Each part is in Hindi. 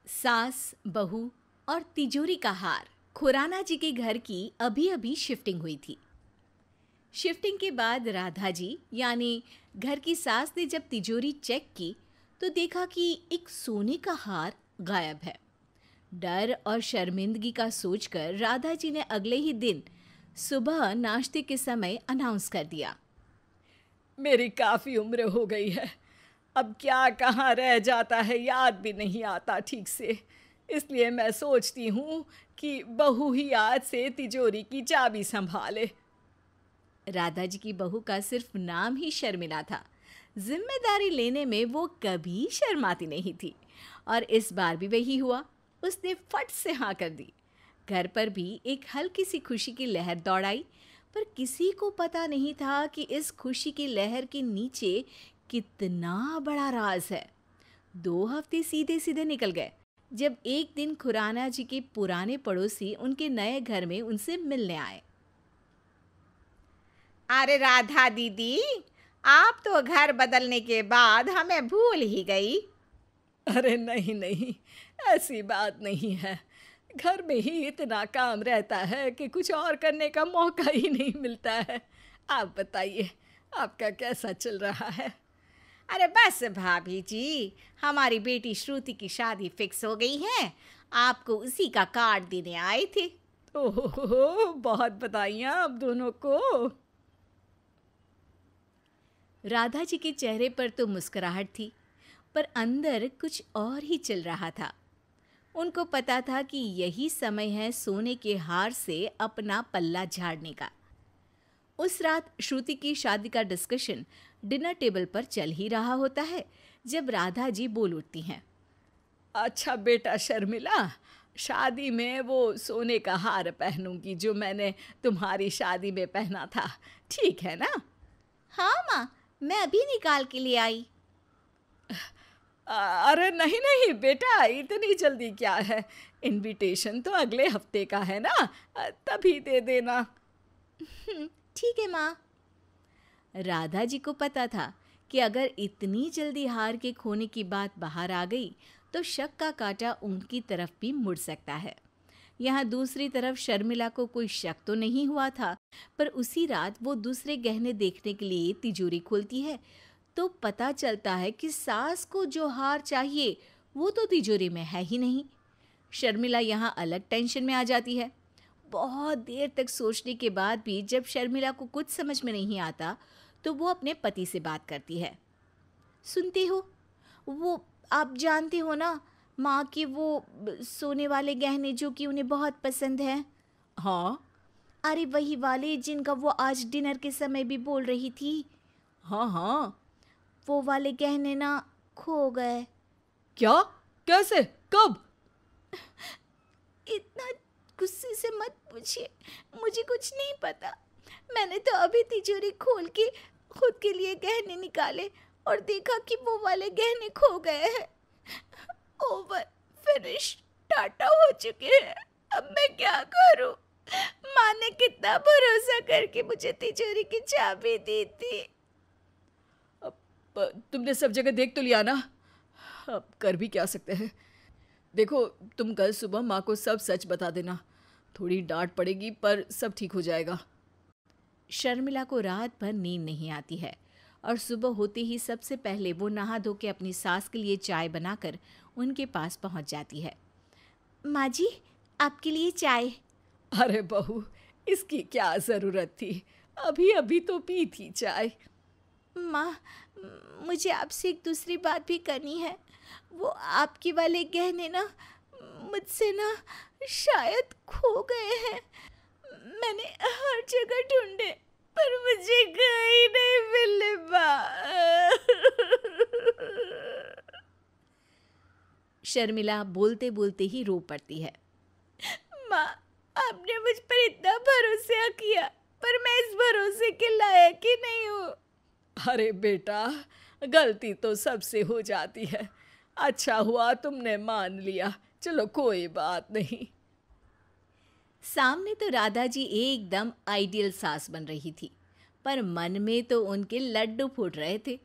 सास, बहू और तिजोरी का हार। खुराना जी के घर की अभी अभी शिफ्टिंग हुई थी। शिफ्टिंग के बाद राधा जी यानी घर की सास ने जब तिजोरी चेक की तो देखा कि एक सोने का हार गायब है। डर और शर्मिंदगी का सोचकर राधा जी ने अगले ही दिन सुबह नाश्ते के समय अनाउंस कर दिया। मेरी काफ़ी उम्र हो गई है। अब क्या कहाँ रह जाता है याद भी नहीं आता ठीक से। इसलिए मैं सोचती हूँ कि बहू ही आज से तिजोरी की चाबी संभाले। राधा जी की बहू का सिर्फ नाम ही शर्मिला था। जिम्मेदारी लेने में वो कभी शर्माती नहीं थी और इस बार भी वही हुआ। उसने फट से हाँ कर दी। घर पर भी एक हल्की सी खुशी की लहर दौड़ आई, पर किसी को पता नहीं था कि इस खुशी की लहर के नीचे कितना बड़ा राज है। 2 हफ्ते सीधे सीधे निकल गए जब एक दिन खुराना जी के पुराने पड़ोसी उनके नए घर में उनसे मिलने आए। अरे राधा दीदी, आप तो घर बदलने के बाद हमें भूल ही गई। अरे नहीं नहीं, ऐसी बात नहीं है। घर में ही इतना काम रहता है कि कुछ और करने का मौका ही नहीं मिलता है। आप बताइए, आपका कैसा चल रहा है? अरे बस भाभी जी, हमारी बेटी श्रुति की शादी फिक्स हो गई है। आपको उसी का कार्ड देने आए थे। ओहो, बहुत बधाइयाँ आप दोनों को। राधा जी के चेहरे पर तो मुस्कुराहट थी, पर अंदर कुछ और ही चल रहा था। उनको पता था कि यही समय है सोने के हार से अपना पल्ला झाड़ने का। उस रात श्रुति की शादी का डिस्कशन डिनर टेबल पर चल ही रहा होता है जब राधा जी बोल उठती हैं। अच्छा बेटा शर्मिला, शादी में वो सोने का हार पहनूंगी जो मैंने तुम्हारी शादी में पहना था, ठीक है ना? हाँ माँ, मैं अभी निकाल के ले आई। अरे नहीं नहीं बेटा, इतनी जल्दी क्या है? इनविटेशन तो अगले हफ्ते का है ना, तभी दे देना। ठीक है माँ। राधा जी को पता था कि अगर इतनी जल्दी हार के खोने की बात बाहर आ गई तो शक का कांटा उनकी तरफ भी मुड़ सकता है। यहाँ दूसरी तरफ शर्मिला को कोई शक तो नहीं हुआ था, पर उसी रात वो दूसरे गहने देखने के लिए तिजोरी खोलती है तो पता चलता है कि सास को जो हार चाहिए वो तो तिजोरी में है ही नहीं। शर्मिला यहाँ अलग टेंशन में आ जाती है। बहुत देर तक सोचने के बाद भी जब शर्मिला को कुछ समझ में नहीं आता तो वो अपने पति से बात करती है। सुनते हो, वो आप जानते हो ना माँ के वो सोने वाले गहने जो कि उन्हें बहुत पसंद हैं। हाँ अरे वही वाले जिनका वो आज डिनर के समय भी बोल रही थी। हाँ हाँ। वो वाले गहने ना खो गए। क्या? कैसे? कब? इतना गुस्से से मत पूछिए, मुझे कुछ नहीं पता। मैंने तो अभी तिजोरी खोल के खुद के लिए गहने निकाले और देखा कि वो वाले गहने खो गए हैं। ओवर, फिनिश, टाटा हो चुके हैं। अब मैं क्या करूं? माँ ने कितना भरोसा करके मुझे तिजोरी की चाबी दी थी। तुमने सब जगह देख तो लिया ना, अब कर भी क्या सकते हैं। देखो, तुम कल सुबह माँ को सब सच बता देना। थोड़ी डांट पड़ेगी पर सब ठीक हो जाएगा। शर्मिला को रात भर नींद नहीं आती है और सुबह होते ही सबसे पहले वो नहा धो के अपनी सास के लिए चाय बनाकर उनके पास पहुंच जाती है। माँ जी, आपके लिए चाय। अरे बहू, इसकी क्या ज़रूरत थी? अभी अभी तो पी थी चाय। माँ, मुझे आपसे एक दूसरी बात भी करनी है। वो आपके वाले गहने ना मुझसे ना शायद खो गए हैं। मैंने हर जगह ढूंढे पर मुझे कहीं नहीं मिले शर्मिला बोलते बोलते ही रो पड़ती है। माँ, आपने मुझ पर इतना भरोसा किया पर मैं इस भरोसे के लायक ही नहीं हूँ। अरे बेटा, गलती तो सबसे हो जाती है। अच्छा हुआ तुमने मान लिया। चलो कोई बात नहीं। सामने तो राधा जी एकदम आइडियल सास बन रही थी, पर मन में तो उनके लड्डू फूट रहे थे।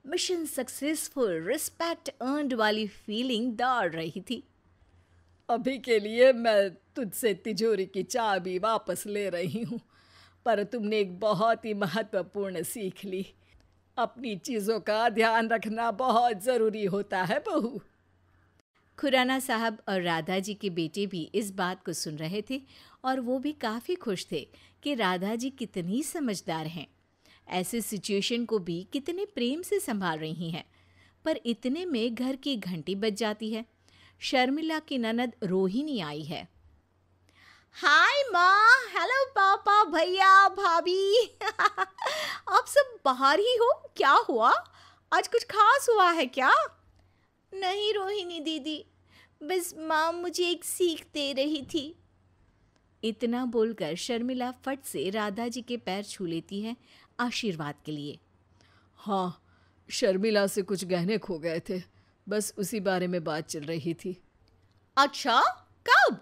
मिशन सक्सेसफुल, रिस्पेक्ट अर्नड वाली फीलिंग दौड़ रही थी। अभी के लिए मैं तुझसे तिजोरी की चाबी वापस ले रही हूँ, पर तुमने एक बहुत ही महत्वपूर्ण सीख ली। अपनी चीज़ों का ध्यान रखना बहुत ज़रूरी होता है बहू। खुराना साहब और राधा जी के बेटे भी इस बात को सुन रहे थे और वो भी काफ़ी खुश थे कि राधा जी कितनी समझदार हैं, ऐसे सिचुएशन को भी कितने प्रेम से संभाल रही हैं। पर इतने में घर की घंटी बज जाती है। शर्मिला की ननद रोहिणी आई है। हाय माँ, हेलो पापा, भैया, भाभी। आप सब बाहर ही हो? क्या हुआ? आज कुछ खास हुआ है क्या? नहीं रोहिणी दीदी, बस माँ मुझे एक सीख दे रही थी। इतना बोलकर शर्मिला फट से राधा जी के पैर छू लेती है आशीर्वाद के लिए। हाँ, शर्मिला से कुछ गहने खो गए थे, बस उसी बारे में बात चल रही थी। अच्छा, कब?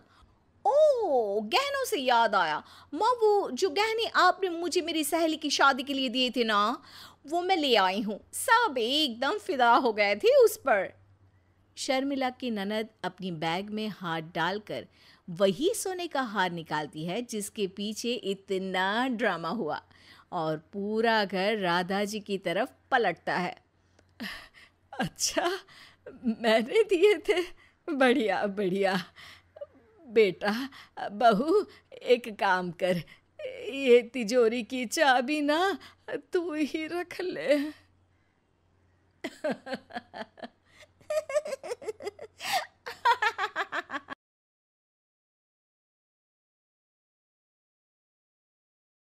ओह, गहनों से याद आया माँ, वो जो गहने आपने मुझे मेरी सहेली की शादी के लिए दिए थे ना, वो मैं ले आई हूँ। सब एकदम फिदा हो गए थे उस पर। शर्मिला की ननद अपनी बैग में हाथ डालकर वही सोने का हार निकालती है जिसके पीछे इतना ड्रामा हुआ, और पूरा घर राधा जी की तरफ पलटता है। अच्छा, मैंने दिए थे? बढ़िया बढ़िया। बेटा, बहू, एक काम कर, ये तिजोरी की चाबी ना तू ही रख ले।